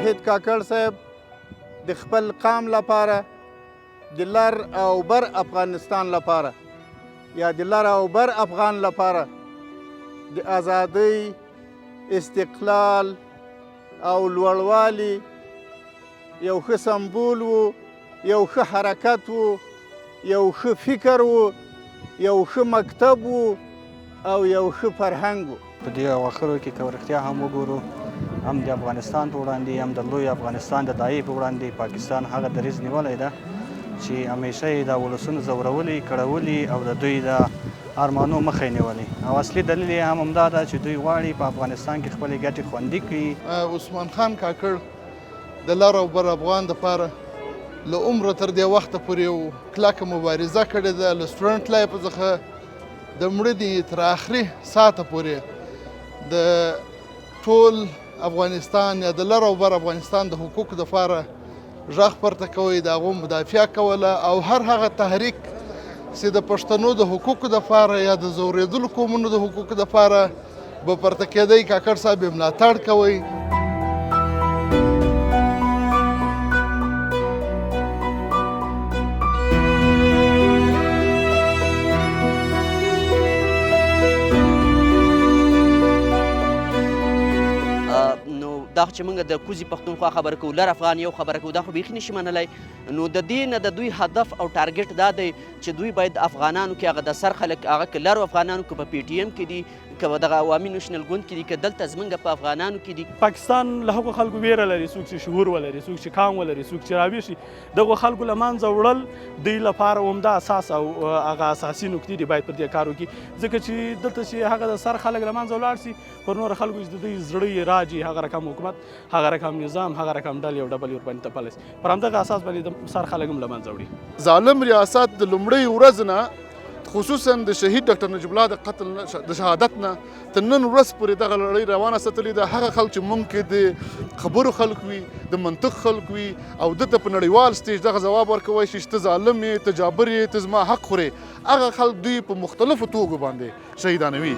شهید کاکړ صاحب د خپل قام لپاره د لر او بر افغانستان لپاره یا د لر او بر افغان لپاره د ازادۍ، استقلال او لوړوالي یو ښه سمبول و، یو ښه حرکت و، یو ښه فکر و، یو ښه مکتب و او یو ښه فرهنګ و. په دې اواخرو کې که رښتیا هم وګورو، هم د افغانستان په وړاندې هم د لوی افغانستان د داعیې په وړاندې پاکستان هغه دریځ نیولی ده چې همیشه یې دا ولسونه ځورولي، کړولي او د دوی د ارمانو مخه یې نیولې. او اصلي دلیل یې هم همدا ده چې دوی غواړي په افغانستان کې خپلې ګټې خوندي کړي. عثمان خان کاکړ د لر او بر افغان دپاره له عمره تر دې وخته پورې یو کلکه مبارزه کړې ده، له سټوډنټ لایف څخه د مړینې تر آخري ساعته پورې د ټول افغانستان یا د لر او بر افغانستان د حقوقو دپاره غږ پورته کوی، د هغو مدافع کوله او هر هغه تحریک چې د پښتنو د حقوقو دپاره یا د ځورېدلو قومونو د حقوقو دپاره به پورته کېدی، کاکړ صاحب یې ملاتړ کوی. دا خو چې موږ د کوزي پښتونخوا خبره کوو، لر افغان یو خبره کوو، دا خو بیخي نشي منلی. نو د دې نه د دوی هدف او ټارګټ دا دی چې دوی باید افغانانو کې هغه د سر خلک هغه که لرو افغانانو که په پی ټي ایم کې دي، که په دغه عوامي نشنل ګوند کې دي، که دلته زموږ په افغانانو کې دي. پاکستان له هغو خلکو ویره لري، څوک چې شعور ولري، څوک چې قام ولري، څوک چې راویښ دغو خلکو له منځه وړل دوی لپاره همدا اساس او هغه اساسي نکتې دي باید پر دې کار وکړي، ځکه چې دلته چې هغه د سر خلک له منځه ولاړ سي، پر نور خلکو چې د دوی زړه یې راجي، هغه رقم حکومت، هغه رقم نظام، هغه رقم ډلې او ډبلې ورباندې تپلی سي، پر همدغه اساس باندې د سر خلک هم له منځه وړي. ظالم ریاست د لومړۍ ورځ نه خصوصا د شهید ډاکټر نجیب الله د قتل د شهادت نه تر نن ورځ پورې دغه لړۍ روانه ساتلې ده. هغه خلک چې موږ کې د خبرو خلک وي، د منطق خلک وي او دته په نړیوال سټیج دغه ځواب ورکوی شي چې ته ظالم یې، ته جابر یې، ته زما حق خورې، هغه خلک دوی په مختلفو توګو باندې شهیدانوي.